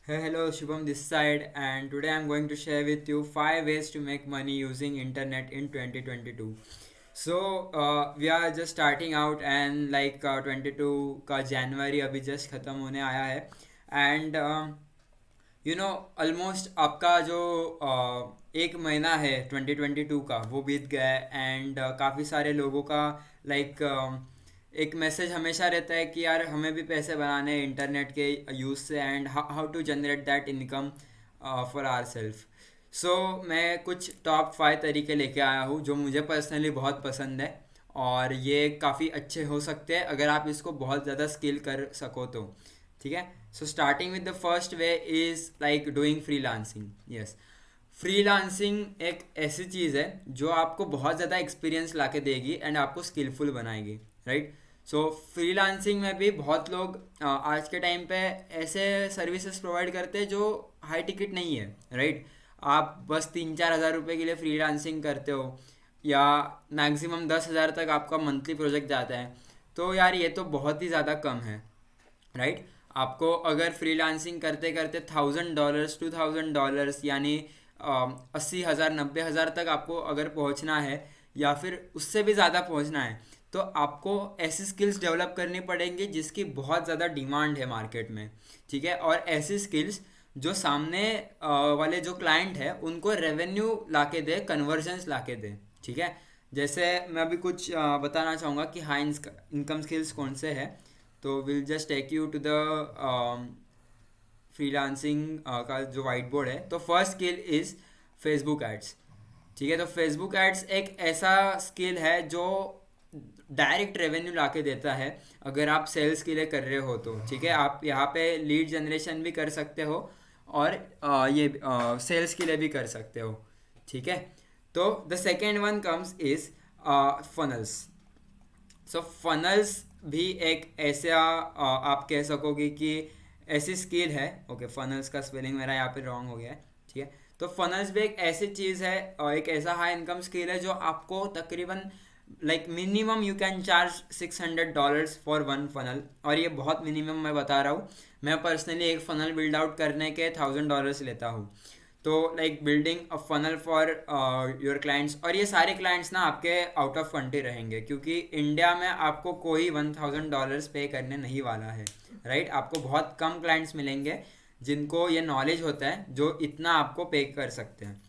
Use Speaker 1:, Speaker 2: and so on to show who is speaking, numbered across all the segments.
Speaker 1: Hey, hello, Shubham this side, and today I'm going to share with you 5 ways to make money using internet in 2022. We are just starting out, and 22 का जनवरी अभी just ख़त्म होने आया है and almost आपका जो एक महीना है 2022 का वो बीत गया है एंड काफ़ी सारे लोगों का लाइक एक मैसेज हमेशा रहता है कि यार हमें भी पैसे बनाने हैं इंटरनेट के यूज़ से and how to generate that income for our self. मैं कुछ टॉप 5 तरीके लेके आया हूँ जो मुझे पर्सनली बहुत पसंद है और ये काफ़ी अच्छे हो सकते हैं अगर आप इसको बहुत ज़्यादा स्किल कर सको तो। ठीक है, so starting with the first way is like doing freelancing. Yes, freelancing एक ऐसी चीज़ है जो आपको बहुत ज़्यादा एक्सपीरियंस ला के देगी एंड आपको स्किलफुल बनाएगी, राइट। सो फ्रीलांसिंग में भी बहुत लोग आज के टाइम पे ऐसे सर्विसेज प्रोवाइड करते हैं जो हाई टिकट नहीं है, राइट। आप बस 3-4 हज़ार रुपये के लिए फ्रीलांसिंग करते हो या मैक्सिमम 10 हज़ार तक आपका मंथली प्रोजेक्ट जाता है, तो यार ये तो बहुत ही ज़्यादा कम है, राइट। आपको अगर फ्रीलांसिंग करते करते $1,000 $2,000 यानी 80 हज़ार 90 हज़ार तक आपको अगर पहुंचना है या फिर उससे भी ज़्यादा पहुंचना है तो आपको ऐसी स्किल्स डेवलप करनी पड़ेंगी जिसकी बहुत ज़्यादा डिमांड है मार्केट में। ठीक है, और ऐसी स्किल्स जो सामने वाले जो क्लाइंट है उनको रेवेन्यू लाके दे, कन्वर्जन्स लाके दे। ठीक है, जैसे मैं अभी कुछ बताना चाहूँगा कि हाँ इनकम स्किल्स कौन से हैं। तो will just take you to the freelancing का जो वाइट बोर्ड है। तो first skill is Facebook ads. ठीक है, तो फेसबुक एड्स एक ऐसा स्किल है जो डायरेक्ट रेवेन्यू ला के देता है अगर आप सेल्स के लिए कर रहे हो तो। ठीक है, आप यहाँ पे लीड जनरेशन भी कर सकते हो और ये सेल्स के लिए भी कर सकते हो। ठीक है, तो the second one comes is funnels. So funnels भी एक ऐसा आप कह सकोगे कि ऐसी स्किल है। ओके, फनल्स का स्पेलिंग मेरा यहाँ पे रॉन्ग हो गया है। ठीक है, तो फनल्स भी एक ऐसी चीज़ है और एक ऐसा हाई इनकम स्किल है जो आपको तकरीबन like minimum you can charge $600 for one funnel. और ये बहुत मिनिमम मैं बता रहा हूँ, मैं पर्सनली एक फनल बिल्ड आउट करने के $1,000 लेता हूँ। तो like building a funnel for your clients, और ये सारे क्लाइंट्स ना आपके आउट ऑफ कंट्री रहेंगे क्योंकि इंडिया में आपको कोई $1,000 पे करने नहीं वाला है, राइट। आपको बहुत कम क्लाइंट्स मिलेंगे जिनको ये नॉलेज होता है जो इतना आपको पे कर सकते हैं,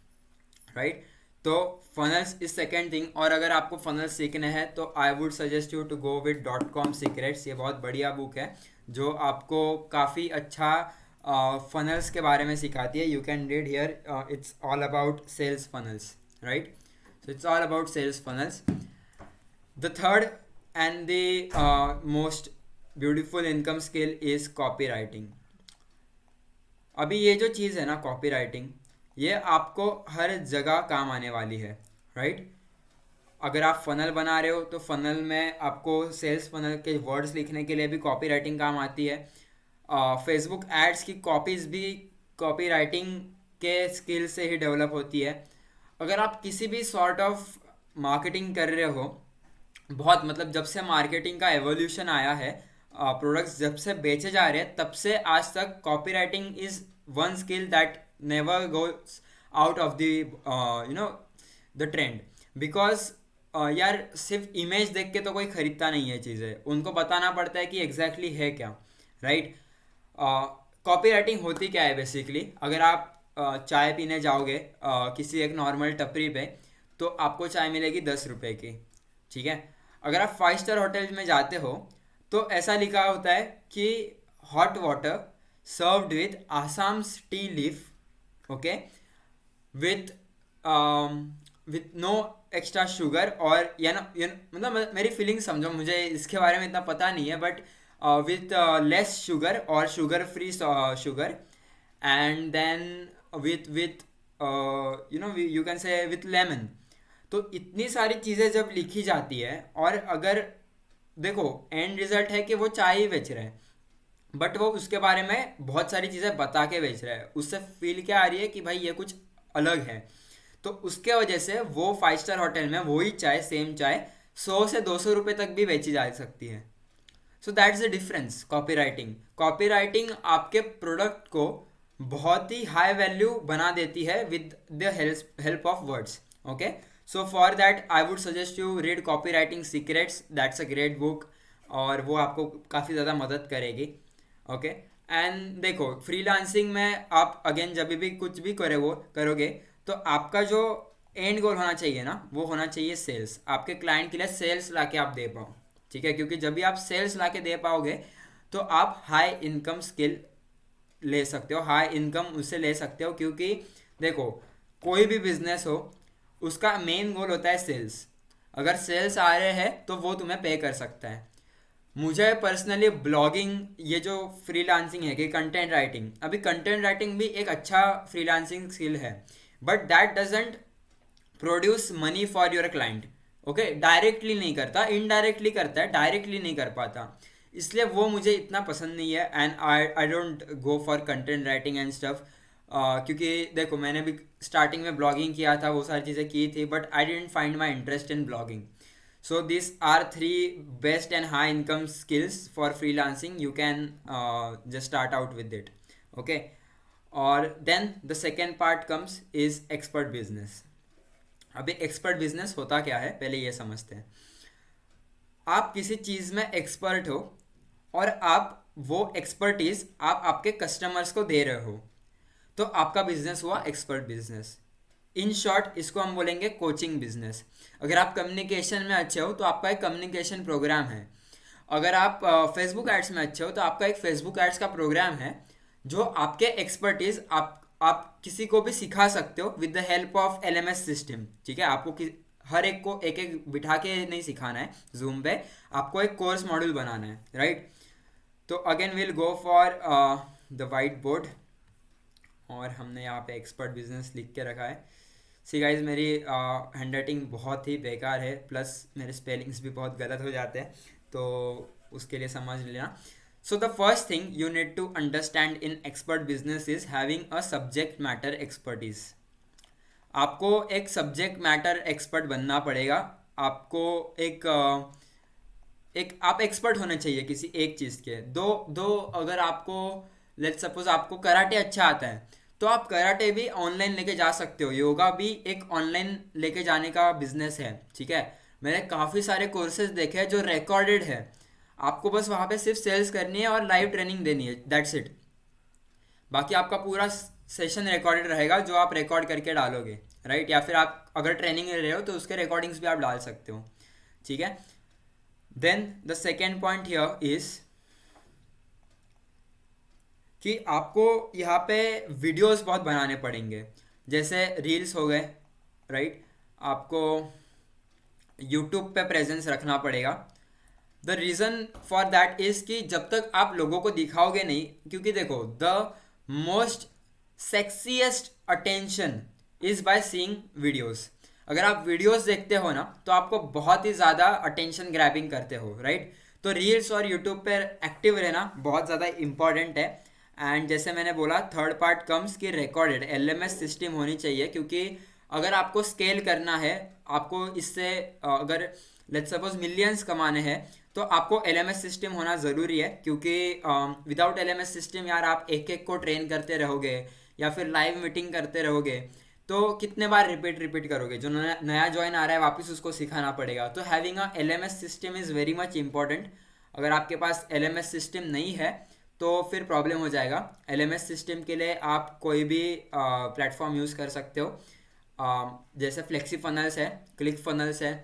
Speaker 1: राइट। तो फनल्स इज सेकेंड थिंग। और अगर आपको फनल्स सीखने हैं तो I would suggest you to go with .com secrets. ये बहुत बढ़िया बुक है जो आपको काफ़ी अच्छा फनल्स के बारे में सिखाती है। You can read here, it's all about sales funnels, right. So it's all about sales funnels. The third and the most beautiful income skill is copy writing. अभी ये जो चीज़ है ना कॉपी राइटिंग, ये आपको हर जगह काम आने वाली है, राइट। अगर आप फनल बना रहे हो तो फनल में आपको सेल्स फनल के वर्ड्स लिखने के लिए भी कॉपी राइटिंग काम आती है। फेसबुक एड्स की कॉपीज़ भी कॉपी राइटिंग के स्किल से ही डेवलप होती है। अगर आप किसी भी सॉर्ट ऑफ मार्केटिंग कर रहे हो, बहुत मतलब जब से मार्केटिंग का एवोल्यूशन आया है, प्रोडक्ट्स जब से बेचे जा रहे हैं तब से आज तक copy writing is one skill that never goes out of the the trend. Because यार सिर्फ इमेज देख के तो कोई खरीदता नहीं है चीज़ें, उनको बताना पड़ता है कि एग्जैक्टली है क्या, राइट। कॉपी राइटिंग होती क्या है बेसिकली। अगर आप चाय पीने जाओगे किसी एक नॉर्मल टपरी पे, तो आपको चाय मिलेगी 10 रुपए की। ठीक है, अगर आप 5 स्टार होटल में जाते हो तो ऐसा लिखा होता है कि hot water served with Assam tea leaf, okay, with with no extra sugar. और मतलब मेरी फीलिंग समझो, मुझे इसके बारे में इतना पता नहीं है, बट विथ लेस शुगर और sugar free sugar, and then with you can say with lemon. तो इतनी सारी चीज़ें जब लिखी जाती है, और अगर देखो एंड रिजल्ट है कि वो चाय ही बेच रहे हैं बट वो उसके बारे में बहुत सारी चीज़ें बता के बेच रहा है, उससे फील क्या आ रही है कि भाई ये कुछ अलग है। तो उसके वजह से वो 5 स्टार होटल में वही चाय, सेम चाय 100 से 200 रुपये तक भी बेची जा सकती है। So that's the difference. Copy writing आपके प्रोडक्ट को बहुत ही हाई वैल्यू बना देती है with the help of words. Okay, so for that I would suggest you read copy writing secrets, that's a great book, और वो आपको काफ़ी ज़्यादा मदद करेगी. ओके, एंड देखो फ्रीलांसिंग में आप अगेन जब भी कुछ भी करोगे तो आपका जो एंड गोल होना चाहिए ना, वो होना चाहिए सेल्स. आपके क्लाइंट के लिए सेल्स ला के आप दे पाओ. ठीक है, क्योंकि जब भी आप सेल्स ला के दे पाओगे तो आप हाई इनकम स्किल ले सकते हो, हाई इनकम उससे ले सकते हो. क्योंकि देखो कोई भी बिजनेस हो उसका मेन गोल होता है सेल्स. अगर सेल्स आ रहे हैं तो वो तुम्हें पे कर सकता है. मुझे पर्सनली ब्लॉगिंग, ये जो फ्रीलांसिंग है कि कंटेंट राइटिंग, अभी कंटेंट राइटिंग भी एक अच्छा फ्रीलांसिंग स्किल है, but that doesn't produce money for your client. Okay, directly नहीं करता, इनडायरेक्टली करता है, डायरेक्टली नहीं कर पाता. इसलिए वो मुझे इतना पसंद नहीं है, and I don't go for content writing and stuff. क्योंकि देखो मैंने भी स्टार्टिंग में ब्लॉगिंग किया था, वो सारी चीज़ें की थी, but I dent find my interest in blogging. So these are three best and high income skills for freelancing. You can just start out with it. Okay, और then the second part comes is expert business. अभी expert business होता क्या है पहले ये समझते हैं. आप किसी चीज़ में एक्सपर्ट हो और आप वो एक्सपर्टीज आप आपके कस्टमर्स को दे रहे हो, तो आपका बिजनेस हुआ एक्सपर्ट बिजनेस. इन शॉर्ट इसको हम बोलेंगे कोचिंग बिजनेस. अगर आप कम्युनिकेशन में अच्छे हो तो आपका एक कम्युनिकेशन प्रोग्राम है. अगर आप फेसबुक एड्स में अच्छे हो तो आपका एक फेसबुक एड्स का प्रोग्राम है जो आपके एक्सपर्टीज आप किसी को भी सिखा सकते हो with the help of LMS system. ठीक है, आपको हर एक को एक एक बिठा के नहीं सिखाना है जूम पे, आपको एक कोर्स मॉड्यूल बनाना है, राइट. तो again will go for the white board, और हमने यहाँ पे एक्सपर्ट बिजनेस लिख के रखा है. सी गाइज मेरी हैंड राइटिंग बहुत ही बेकार है, प्लस मेरे स्पेलिंग्स भी बहुत गलत हो जाते हैं, तो उसके लिए समझ लेना. So the first thing you need to understand in expert business is having a subject matter expertise. आपको एक सब्जेक्ट मैटर एक्सपर्ट बनना पड़ेगा. आपको एक आप एक्सपर्ट होने चाहिए किसी एक चीज़ के. दो अगर आपको लेट्स सपोज आपको कराटे अच्छा आता है तो आप कराटे भी ऑनलाइन लेके जा सकते हो. योगा भी एक ऑनलाइन लेके जाने का बिजनेस है. ठीक है, मैंने काफ़ी सारे कोर्सेज देखे हैं जो रिकॉर्डेड है. आपको बस वहाँ पे सिर्फ सेल्स करनी है और लाइव ट्रेनिंग देनी है, दैट्स इट. बाकी आपका पूरा सेशन रिकॉर्डेड रहेगा जो आप रिकॉर्ड करके डालोगे, राइट. या फिर आप अगर ट्रेनिंग ले रहे हो तो उसके रिकॉर्डिंग्स भी आप डाल सकते हो. ठीक है, then the second point here is कि आपको यहाँ पे वीडियोस बहुत बनाने पड़ेंगे, जैसे रील्स हो गए, राइट. आपको यूट्यूब पे प्रेजेंस रखना पड़ेगा. The reason for that is कि जब तक आप लोगों को दिखाओगे नहीं, क्योंकि देखो the most sexiest attention is by seeing videos. अगर आप वीडियोस देखते हो ना तो आपको बहुत ही ज़्यादा अटेंशन ग्रैबिंग करते हो, राइट. तो रील्स और यूट्यूब पर एक्टिव रहना बहुत ज़्यादा इंपॉर्टेंट है. एंड जैसे मैंने बोला थर्ड पार्ट कम्स कि रिकॉर्डेड LMS सिस्टम होनी चाहिए, क्योंकि अगर आपको स्केल करना है, आपको इससे अगर लेट्स सपोज मिलियंस कमाने हैं तो आपको LMS सिस्टम होना ज़रूरी है. क्योंकि विदाउट LMS सिस्टम यार आप एक एक को ट्रेन करते रहोगे या फिर लाइव मीटिंग करते रहोगे तो कितने बार रिपीट करोगे. जो नया ज्वाइन आ रहा है वापस उसको सिखाना पड़ेगा. तो having a LMS system is very much important. अगर आपके पास LMS सिस्टम नहीं है तो फिर प्रॉब्लम हो जाएगा. LMS सिस्टम के लिए आप कोई भी प्लेटफॉर्म यूज़ कर सकते हो, जैसे फ्लेक्सी फनल्स है, क्लिक फनल्स है.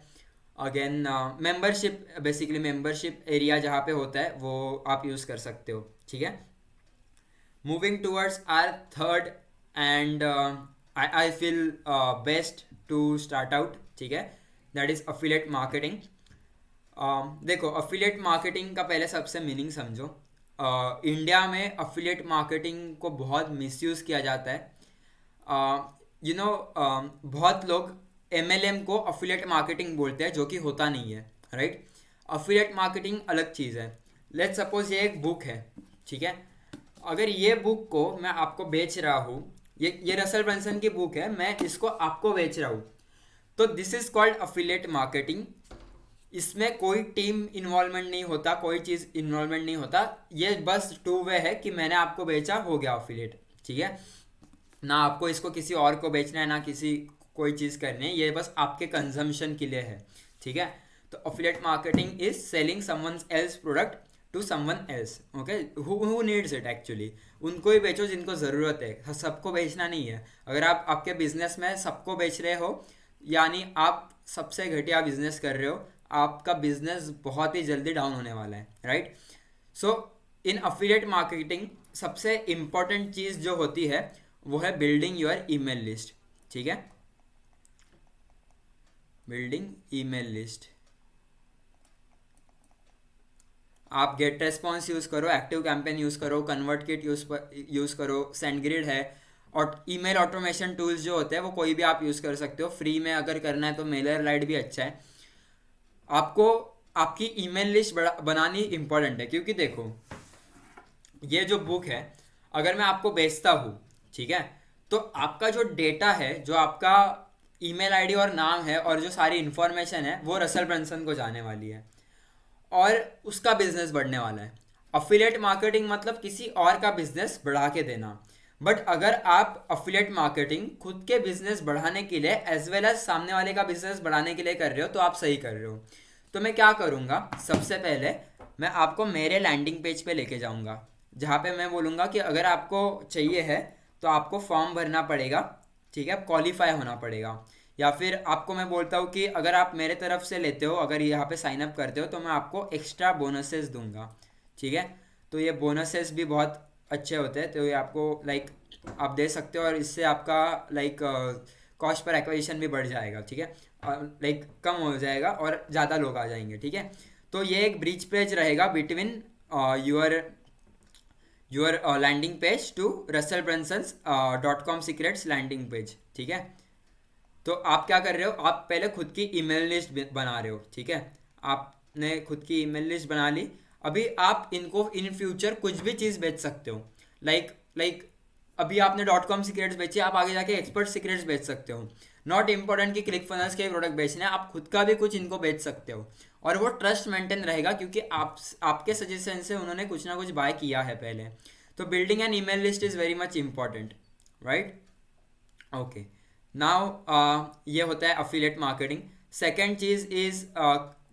Speaker 1: Again membership, basically membership area जहाँ पे होता है वो आप यूज़ कर सकते हो. ठीक है, moving towards our third and I feel best to start out. ठीक है, दैट इज़ अफिलिएट मार्केटिंग. देखो अफिलिएट मार्केटिंग का पहले सबसे मीनिंग समझो. इंडिया में अफिलिएट मार्केटिंग को बहुत मिसयूज़ किया जाता है. बहुत लोग MLM को अफिलिएट मार्केटिंग बोलते हैं, जो कि होता नहीं है, राइट. अफिलिएट मार्केटिंग अलग चीज़ है. लेट्स सपोज ये एक बुक है, ठीक है. अगर ये बुक को मैं आपको बेच रहा हूँ, ये रसल ब्रंसन की बुक है, मैं इसको आपको बेच रहा हूँ, तो this is called affiliate marketing. इसमें कोई टीम इन्वॉल्वमेंट नहीं होता, कोई चीज़ इन्वॉल्वमेंट नहीं होता. ये बस टू वे है कि मैंने आपको बेचा, हो गया अफिलिएट. ठीक है ना, आपको इसको किसी और को बेचना है ना किसी कोई चीज़ करनी है, ये बस आपके कंजम्पशन के लिए है। ठीक है, तो affiliate marketing is selling someone else product to someone else, okay, who needs it actually. उनको ही बेचो जिनको ज़रूरत है, सबको बेचना नहीं है। अगर आप आपके बिजनेस में सबको बेच रहे हो, यानी आप सबसे घटिया बिजनेस कर रहे हो, आपका बिजनेस बहुत ही जल्दी डाउन होने वाला है, राइट। सो इन अफिलिएट मार्केटिंग सबसे इम्पॉर्टेंट चीज़ जो होती है वो है बिल्डिंग योर ईमेल लिस्ट। ठीक है, बिल्डिंग ईमेल लिस्ट। आप गेट रेस्पॉन्स यूज़ करो, एक्टिव कैंपेन यूज़ करो, कन्वर्ट किट यूज़ करो, सेंडग्रिड है, और ईमेल ऑटोमेशन टूल्स जो होते हैं वो कोई भी आप यूज़ कर सकते हो फ्री में। अगर करना है तो मेलर लाइट भी अच्छा है। आपको आपकी ईमेल लिस्ट बनानी इंपॉर्टेंट है, क्योंकि देखो ये जो बुक है अगर मैं आपको बेचता हूँ, ठीक है, तो आपका जो डेटा है, जो आपका ईमेल आईडी और नाम है और जो सारी इन्फॉर्मेशन है वो रसल ब्रंसन को जाने वाली है और उसका बिजनेस बढ़ने वाला है। अफिलिएट मार्केटिंग मतलब किसी और का बिजनेस बढ़ा के देना। बट अगर आप अफिलिएट मार्केटिंग खुद के बिजनेस बढ़ाने के लिए एज वेल एज सामने वाले का बिजनेस बढ़ाने के लिए कर रहे हो तो आप सही कर रहे हो। तो मैं क्या करूँगा, सबसे पहले मैं आपको मेरे लैंडिंग पेज पे लेके जाऊँगा, जहाँ पे मैं बोलूँगा कि अगर आपको चाहिए है तो आपको फॉर्म भरना पड़ेगा, ठीक है, क्वालिफाई होना पड़ेगा। या फिर आपको मैं बोलता हूँ कि अगर आप मेरे तरफ से लेते हो, अगर यहाँ पे साइन अप करते हो तो मैं आपको एक्स्ट्रा बोनसेस दूंगा। ठीक है, तो ये बोनसेस भी बहुत अच्छे होते हैं, तो ये आपको लाइक आप दे सकते हो और इससे आपका लाइक कॉस्ट पर एक्विजिशन भी बढ़ जाएगा। ठीक है, और लाइक कम हो जाएगा और ज़्यादा लोग आ जाएंगे। ठीक है, तो ये एक ब्रिज पेज रहेगा between your your landing page to russellbrunsons.com secrets landing page. ठीक है, तो आप क्या कर रहे हो, आप पहले खुद की ईमेल लिस्ट बना रहे हो। ठीक है, आपने खुद की ईमेल लिस्ट बना ली। अभी आप इनको इन फ्यूचर कुछ भी चीज़ बेच सकते हो। लाइक अभी आपने .com सीक्रेट्स बेची, आप आगे जाके एक्सपर्ट सीक्रेट्स बेच सकते हो। नॉट इम्पॉर्टेंट कि क्लिक फनल्स के प्रोडक्ट बेचने हैं, आप खुद का भी कुछ इनको बेच सकते हो और वो ट्रस्ट मेंटेन रहेगा, क्योंकि आपके सजेशन से उन्होंने कुछ ना कुछ बाय किया है पहले। तो building an email list is very much important, right. Okay, now ये होता है affiliate marketing. Second cheese is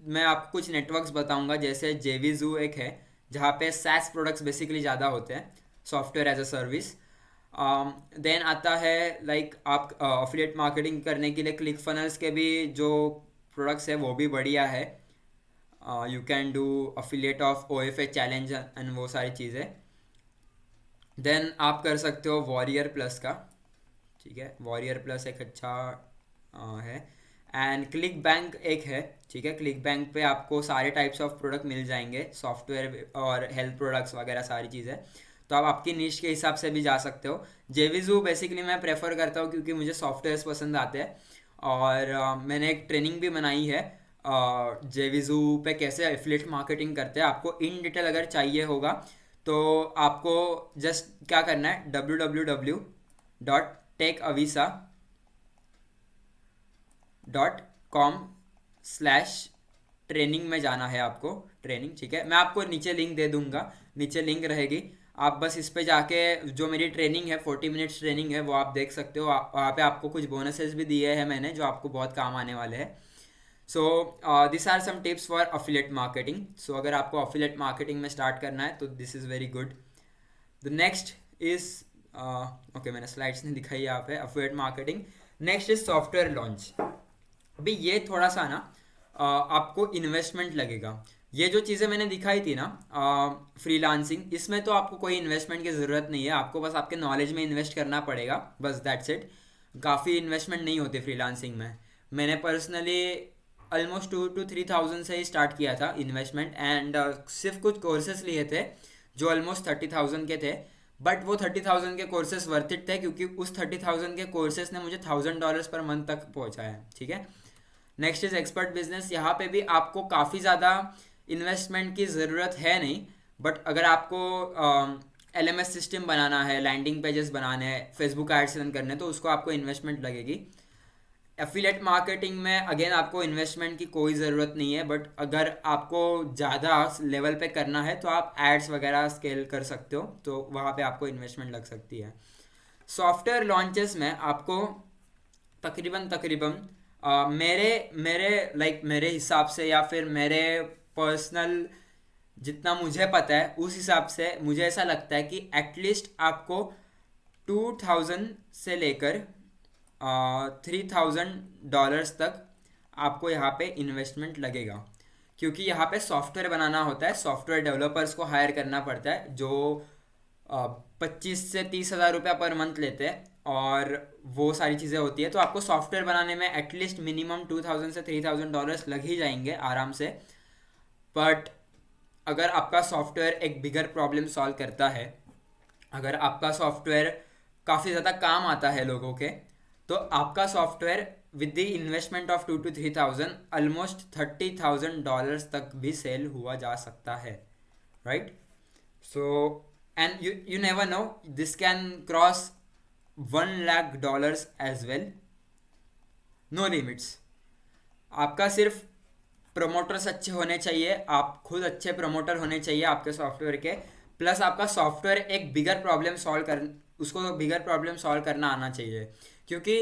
Speaker 1: मैं आपको कुछ नेटवर्क्स बताऊंगा, जैसे जेवीजू एक है जहाँ पे सैस प्रोडक्ट्स बेसिकली ज़्यादा होते हैं, software as a service. Then आता है लाइक आप अफिलिएट मार्केटिंग करने के लिए क्लिक फनल्स के भी जो प्रोडक्ट्स है वो भी बढ़िया है। You can do affiliate of OFA challenge and वो सारी चीज़ें। देन आप कर सकते हो वॉरियर प्लस का। ठीक है, वॉरियर प्लस एक अच्छा है। एंड क्लिक बैंक एक है। ठीक है, क्लिक बैंक पे आपको सारे टाइप्स ऑफ प्रोडक्ट मिल जाएंगे, सॉफ्टवेयर और हेल्थ प्रोडक्ट्स वगैरह सारी चीज़ें। तो आप आपकी निश के हिसाब से भी जा सकते हो। जेवीजू बेसिकली मैं प्रेफर करता हूँ क्योंकि मुझे सॉफ्टवेयर्स पसंद आते हैं और मैंने एक ट्रेनिंग भी बनाई है जेवीजू पे कैसे एफिलिएट मार्केटिंग करते हैं। आपको इन डिटेल अगर चाहिए होगा तो आपको जस्ट क्या करना है, www.techavisa.com/ट्रेनिंग में जाना है आपको, ट्रेनिंग। ठीक है, मैं आपको नीचे लिंक दे दूंगा, नीचे लिंक रहेगी, आप बस इस पे जाके जो मेरी ट्रेनिंग है 40 मिनट्स ट्रेनिंग है वो आप देख सकते हो। वहाँ पे आपको कुछ बोनसेस भी दिए हैं मैंने जो आपको बहुत काम आने वाले हैं। So this are some tips for affiliate marketing. So अगर आपको अफिलिएट मार्केटिंग में स्टार्ट करना है तो this is very good. The next is okay, मैंने स्लाइड्स नहीं दिखाई यहाँ पे, affiliate marketing. Next is software launch. अभी ये थोड़ा सा ना आपको इन्वेस्टमेंट लगेगा। ये जो चीज़ें मैंने दिखाई थी ना फ्रीलांसिंग, इसमें तो आपको कोई इन्वेस्टमेंट की ज़रूरत नहीं है, आपको बस आपके नॉलेज में इन्वेस्ट करना पड़ेगा, बस दैट्स इट। काफ़ी इन्वेस्टमेंट नहीं होती फ्रीलांसिंग में। मैंने पर्सनली ऑलमोस्ट 2 to 3 thousand से ही स्टार्ट किया था इन्वेस्टमेंट, एंड सिर्फ कुछ कोर्सेस लिए थे जो ऑलमोस्ट 30,000 के थे। बट वो 30,000 के कोर्सेस वर्थ इट थे क्योंकि उस 30,000 के कोर्सेस ने मुझे $1,000 पर मंथ तक पहुंचाया है। ठीक है, नेक्स्ट इज एक्सपर्ट बिजनेस। यहाँ पे भी आपको काफ़ी ज़्यादा इन्वेस्टमेंट की ज़रूरत है नहीं, बट अगर आपको LMS सिस्टम बनाना है, लैंडिंग पेजेस बनाने हैं, फेसबुक एड्स रन करने, तो उसको आपको इन्वेस्टमेंट लगेगी। एफिलेट मार्केटिंग में अगेन आपको इन्वेस्टमेंट की कोई ज़रूरत नहीं है, बट अगर आपको ज़्यादा लेवल पे करना है तो आप एड्स वगैरह स्केल कर सकते हो, तो वहाँ पे आपको इन्वेस्टमेंट लग सकती है। सॉफ्टवेयर लॉन्चेस में आपको तकरीबन तकरीबन मेरे मेरे मेरे हिसाब से या फिर मेरे पर्सनल जितना मुझे पता है उस हिसाब से मुझे ऐसा लगता है कि एटलीस्ट आपको 2000 से लेकर $3000 तक आपको यहाँ पे इन्वेस्टमेंट लगेगा, क्योंकि यहाँ पे सॉफ्टवेयर बनाना होता है, सॉफ्टवेयर डेवलपर्स को हायर करना पड़ता है जो 25 से 30 हज़ार रुपया पर मंथ लेते हैं, और वो सारी चीज़ें होती है। तो आपको सॉफ्टवेयर बनाने में एटलीस्ट मिनिमम $2000 से $3000 लग ही जाएंगे आराम से। बट अगर आपका सॉफ्टवेयर एक बिगर प्रॉब्लम सॉल्व करता है, अगर आपका सॉफ्टवेयर काफ़ी ज़्यादा काम आता है लोगों के, तो आपका software with the investment of 2 to 3 thousand almost $30,000 तक भी सेल हुआ जा सकता है, right? So and you never know, this can cross $1 lakh as well. No limits. आपका सिर्फ प्रमोटर्स अच्छे होने चाहिए, आप खुद अच्छे प्रमोटर होने चाहिए आपके सॉफ्टवेयर के, प्लस आपका सॉफ्टवेयर एक बिगर प्रॉब्लम सॉल्व कर उसको बिगर प्रॉब्लम सॉल्व करना आना चाहिए, क्योंकि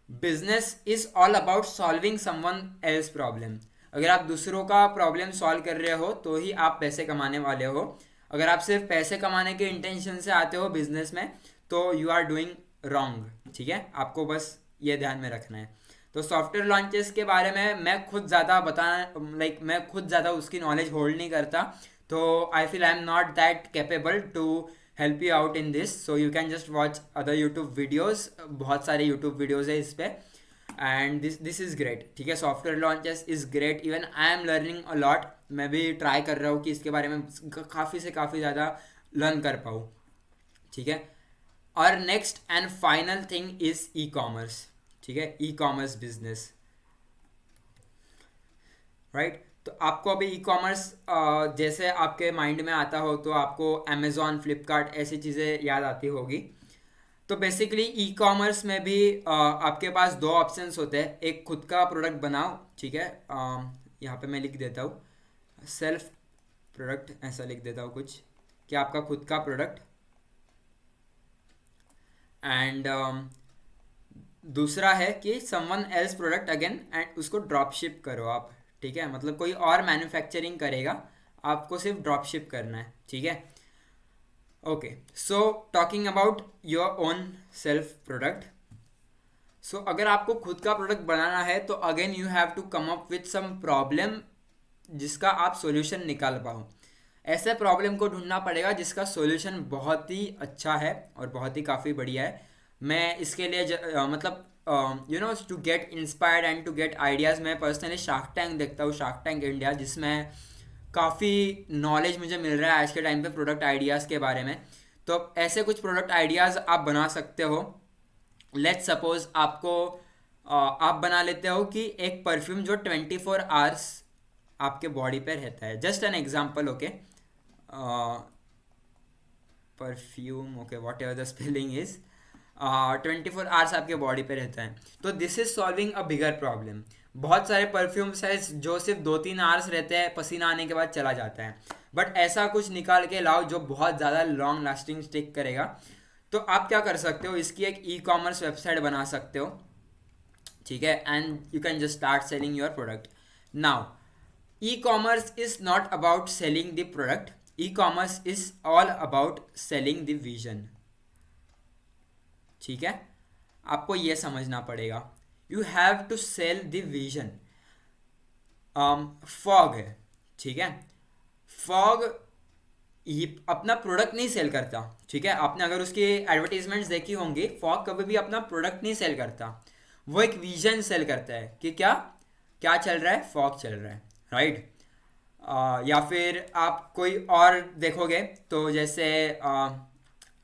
Speaker 1: business is all about solving someone else problem. अगर आप दूसरों का प्रॉब्लम सॉल्व कर रहे हो तो ही आप पैसे कमाने वाले हो। अगर आप सिर्फ पैसे कमाने के इंटेंशन से आते हो बिजनेस में तो यू आर डूइंग रॉन्ग, ठीक है? आपको बस ये ध्यान में रखना है। तो सॉफ्टवेयर लॉन्चेस के बारे में मैं खुद ज़्यादा मैं खुद ज़्यादा उसकी नॉलेज होल्ड नहीं करता, तो I feel I am not that capable to help you out in this. So you can just watch other YouTube videos, बहुत सारे यूट्यूब वीडियोज़ है इस पर, एंड दिस इज़ ग्रेट, ठीक है? Software launches is great, even I am learning a lot. मैं भी try कर रहा हूँ कि इसके बारे में काफ़ी से काफ़ी ज़्यादा लर्न कर पाऊँ, ठीक है? और next and final thing is e commerce, ठीक है? E commerce business, right? तो आपको अभी ई कॉमर्स जैसे आपके माइंड में आता हो तो आपको अमेज़ॉन, फ्लिपकार्ट ऐसी चीज़ें याद आती होगी। तो बेसिकली ई कॉमर्स में भी आपके पास दो ऑप्शंस होते हैं। एक, खुद का प्रोडक्ट बनाओ, ठीक है? यहाँ पे मैं लिख देता हूँ सेल्फ प्रोडक्ट, ऐसा लिख देता हूँ कुछ कि आपका खुद का प्रोडक्ट, एंड दूसरा है कि someone else product again, and उसको ड्रॉप शिप करो आप, ठीक है? मतलब कोई और मैन्युफैक्चरिंग करेगा, आपको सिर्फ ड्रॉप शिप करना है, ठीक है? Okay, so talking about your own self product. So अगर आपको खुद का प्रोडक्ट बनाना है तो again you have to come up with some problem जिसका आप सॉल्यूशन निकाल पाओ। ऐसे प्रॉब्लम को ढूंढना पड़ेगा जिसका सॉल्यूशन बहुत ही अच्छा है और बहुत ही काफ़ी बढ़िया है। मैं इसके लिए मतलब you know, to get inspired and to get ideas, मैं पर्सनली शार्क टैंक देखता हूँ, शार्क टैंक इंडिया, जिसमें काफ़ी नॉलेज मुझे मिल रहा है आज के टाइम पे प्रोडक्ट आइडियाज़ के बारे में। तो ऐसे कुछ प्रोडक्ट आइडियाज़ आप बना सकते हो। लेट्स सपोज आप बना लेते हो कि एक परफ्यूम जो 24 आवर्स आपके बॉडी पे रहता है, just an example, okay? Perfume, okay, what ever the spelling is, 24 hours आपके बॉडी पे रहता है। तो this is solving a bigger problem. बहुत सारे परफ्यूम्स है जो सिर्फ 2-3 आवर्स रहते हैं, पसीना आने के बाद चला जाता है, बट ऐसा कुछ निकाल के लाओ जो बहुत ज़्यादा लॉन्ग लास्टिंग स्टिक करेगा। तो आप क्या कर सकते हो, इसकी एक ई कॉमर्स वेबसाइट बना सकते हो, ठीक है? And you can just start selling your product. Now e commerce is not about selling the product, e commerce is all about selling the vision, ठीक है? आपको ये समझना पड़ेगा, you have to sell the vision. फॉग है, ठीक है? फॉग ये अपना प्रोडक्ट नहीं सेल करता, ठीक है? आपने अगर उसकी एडवर्टीजमेंट्स देखी होंगी, फॉग कभी भी अपना प्रोडक्ट नहीं सेल करता, वो एक विजन सेल करता है कि क्या क्या चल रहा है, फॉग चल रहा है, राइट? या फिर आप कोई और देखोगे तो जैसे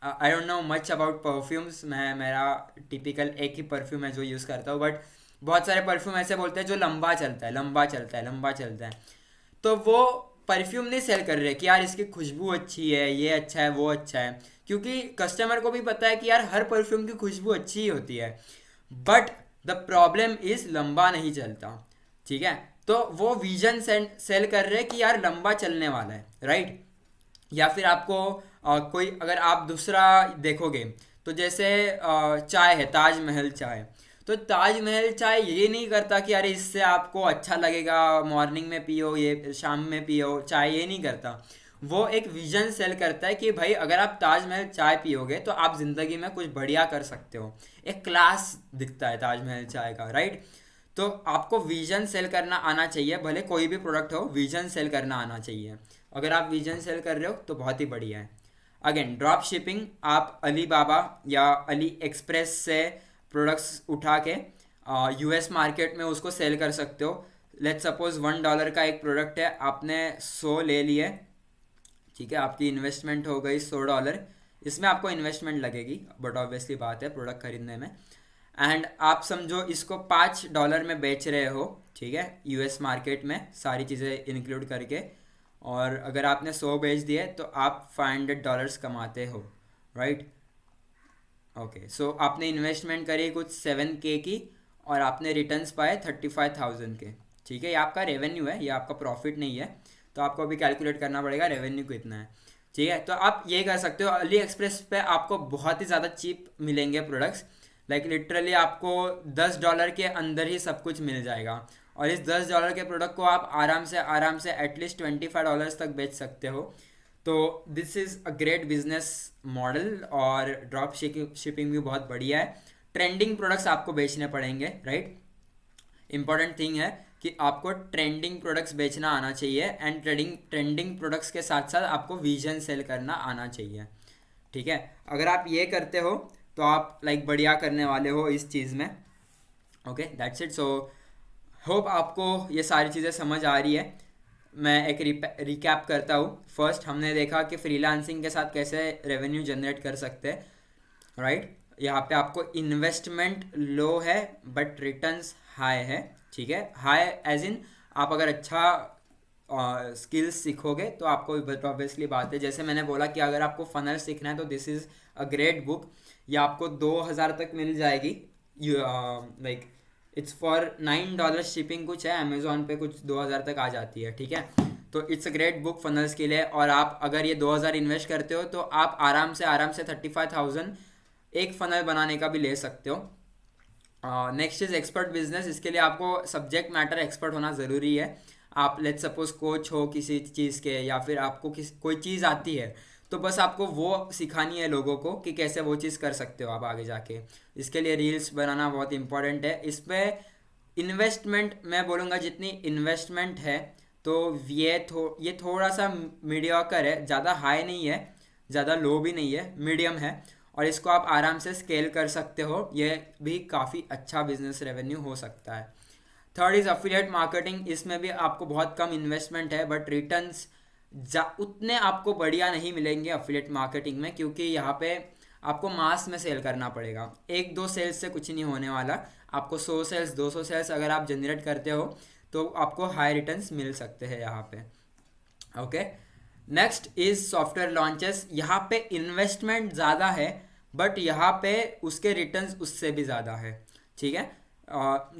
Speaker 1: I don't know much about perfumes, मेरा टिपिकल एक ही परफ्यूम है जो यूज़ करता हूँ, बट बहुत सारे परफ्यूम ऐसे बोलते हैं जो लंबा चलता है, लंबा चलता है, लंबा चलता है। तो वो परफ्यूम नहीं सेल कर रहे कि यार इसकी खुशबू अच्छी है, ये अच्छा है, वो अच्छा है, क्योंकि कस्टमर को भी पता है कि यार हर परफ्यूम की खुशबू अच्छी ही होती है, बट द प्रॉब्लम इज लंबा नहीं चलता, ठीक है। तो वो विजन सेल कर रहे हैं कि यार लंबा चलने वाला है, राइट। या फिर आपको कोई अगर आप दूसरा देखोगे तो जैसे चाय है, ताजमहल चाय। तो ताजमहल चाय ये नहीं करता कि अरे इससे आपको अच्छा लगेगा, मॉर्निंग में पियो, ये शाम में पियो चाय, ये नहीं करता। वो एक विजन सेल करता है कि भाई अगर आप ताजमहल चाय पियोगे तो आप ज़िंदगी में कुछ बढ़िया कर सकते हो। एक क्लास दिखता है ताजमहल चाय का, राइट। तो आपको विजन सेल करना आना चाहिए, भले कोई भी प्रोडक्ट हो, विजन सेल करना आना चाहिए। अगर आप विजन सेल कर रहे हो तो बहुत ही बढ़िया है। अगेन ड्रॉप शिपिंग, आप अली बाबा या अली एक्सप्रेस से प्रोडक्ट्स उठा के यूएस मार्केट में उसको सेल कर सकते हो। लेट्स सपोज $1 का एक प्रोडक्ट है, आपने 100 ले लिए, ठीक है, आपकी इन्वेस्टमेंट हो गई $100। इसमें आपको इन्वेस्टमेंट लगेगी, बट ऑब्वियसली बात है प्रोडक्ट खरीदने में। एंड आप समझो इसको $5 में बेच रहे हो, ठीक है, यूएस मार्केट में सारी चीज़ें इंक्लूड करके। और अगर आपने 100 बेच दिए तो आप $500 कमाते हो, राइट। ओके, सो आपने इन्वेस्टमेंट करी कुछ 7K की और आपने रिटर्न्स पाए 35,000 के, ठीक है। ये आपका रेवेन्यू है, ये आपका प्रॉफिट नहीं है। तो आपको अभी कैलकुलेट करना पड़ेगा रेवेन्यू कितना है, ठीक है। तो आप ये कर सकते हो, अली एक्सप्रेस पे आपको बहुत ही ज़्यादा चीप मिलेंगे प्रोडक्ट्स। लाइक लिटरली आपको $10 के अंदर ही सब कुछ मिल जाएगा। और इस $10 के प्रोडक्ट को आप आराम से एटलीस्ट $25 तक बेच सकते हो। तो this is a great business model. और ड्रॉप शिपिंग भी बहुत बढ़िया है। ट्रेंडिंग प्रोडक्ट्स आपको बेचने पड़ेंगे, राइट। इंपॉर्टेंट थिंग है कि आपको ट्रेंडिंग प्रोडक्ट्स बेचना आना चाहिए। एंड ट्रेंडिंग प्रोडक्ट्स के साथ साथ आपको विजन सेल करना आना चाहिए, ठीक है। अगर आप ये करते हो तो आप लाइक बढ़िया करने वाले हो इस चीज़ में। Okay, that's it. So hope आपको ये सारी चीज़ें समझ आ रही है। मैं एक रिकैप करता हूँ। फर्स्ट हमने देखा कि फ्रीलांसिंग के साथ कैसे रेवेन्यू जनरेट कर सकते हैं, राइट। यहाँ पे आपको इन्वेस्टमेंट लो है बट रिटर्न्स हाई है, ठीक है। हाई एज इन आप अगर अच्छा स्किल्स सीखोगे तो आपको ऑब्वियसली बात है, जैसे मैंने बोला कि अगर आपको फनल सीखना है तो this is a great book. ये आपको 2,000 तक मिल जाएगी। लाइक इट्स फॉर $9 शिपिंग कुछ है, अमेजोन पे कुछ 2,000 तक आ जाती है, ठीक है। तो it's a great book funnels के लिए। और आप अगर ये 2,000 इन्वेस्ट करते हो तो आप आराम से 35,000 एक फनल बनाने का भी ले सकते हो। Next is expert business. इसके लिए आपको सब्जेक्ट मैटर एक्सपर्ट होना ज़रूरी है। आप लेट्स सपोज कोच हो किसी चीज़ के, या फिर आपको कोई चीज़ आती है तो बस आपको वो सिखानी है लोगों को कि कैसे वो चीज़ कर सकते हो आप आगे जाके। इसके लिए रील्स बनाना बहुत इंपॉर्टेंट है। इस पर इन्वेस्टमेंट मैं बोलूँगा जितनी इन्वेस्टमेंट है तो ये थोड़ा सा मीडियोकर है, ज़्यादा हाई नहीं है, ज़्यादा लो भी नहीं है, मीडियम है। और इसको आप आराम से स्केल कर सकते हो, ये भी काफ़ी अच्छा बिजनेस रेवेन्यू हो सकता है। Third is affiliate marketing. इसमें भी आपको बहुत कम इन्वेस्टमेंट है बट रिटर्न्स उतने आपको बढ़िया नहीं मिलेंगे अफिलिएट मार्केटिंग में, क्योंकि यहाँ पे आपको मास में सेल करना पड़ेगा। एक दो सेल्स से कुछ नहीं होने वाला। आपको 100 सेल्स 200 सेल्स अगर आप जनरेट करते हो तो आपको हाई रिटर्न्स मिल सकते हैं यहाँ पे। Okay, next is software launches. यहाँ पे इन्वेस्टमेंट ज़्यादा है बट यहाँ पे उसके रिटर्न्स उससे भी ज़्यादा है, ठीक है।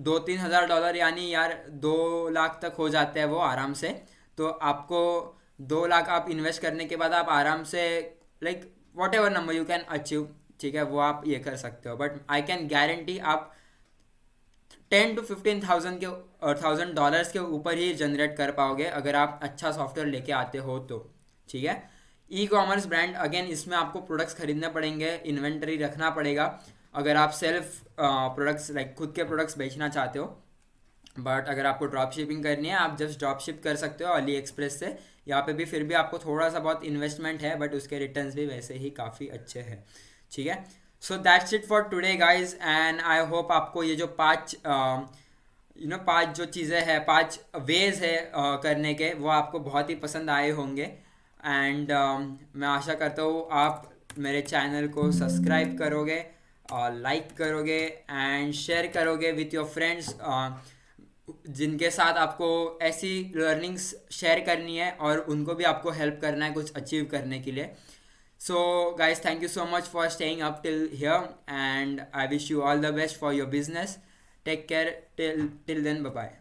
Speaker 1: 2-3 हज़ार डॉलर यानी यार 2 लाख तक हो जाते हैं वो आराम से। तो आपको 2 लाख आप इन्वेस्ट करने के बाद आप आराम से like what ever number you can achieve, ठीक है, वो आप ये कर सकते हो। बट आई कैन गारंटी आप 10 to 15,000 के $1,000 के ऊपर ही जनरेट कर पाओगे अगर आप अच्छा सॉफ्टवेयर लेके आते हो तो, ठीक है। ई कॉमर्स ब्रांड, अगेन इसमें आपको प्रोडक्ट्स खरीदने पड़ेंगे, इन्वेंटरी रखना पड़ेगा अगर आप सेल्फ प्रोडक्ट्स लाइक खुद के प्रोडक्ट्स बेचना चाहते हो। बट अगर आपको ड्रॉप शिपिंग करनी है आप जस्ट ड्रॉप शिप कर सकते हो अली एक्सप्रेस से। यहाँ पे भी फिर भी आपको थोड़ा सा बहुत इन्वेस्टमेंट है बट उसके रिटर्न्स भी वैसे ही काफ़ी अच्छे हैं, ठीक है। So that's it for today guys. And I hope आपको ये जो 5 जो चीज़ें हैं, 5 वेज है करने के, वो आपको बहुत ही पसंद आए होंगे। एंड मैं आशा करता हूँ आप मेरे चैनल को सब्सक्राइब करोगे, लाइक करोगे एंड शेयर करोगे विथ योर फ्रेंड्स जिनके साथ आपको ऐसी लर्निंग्स शेयर करनी है और उनको भी आपको हेल्प करना है कुछ अचीव करने के लिए। So guys, thank you so much for staying up till here and I wish you all the best for your business. Take care till till then bye.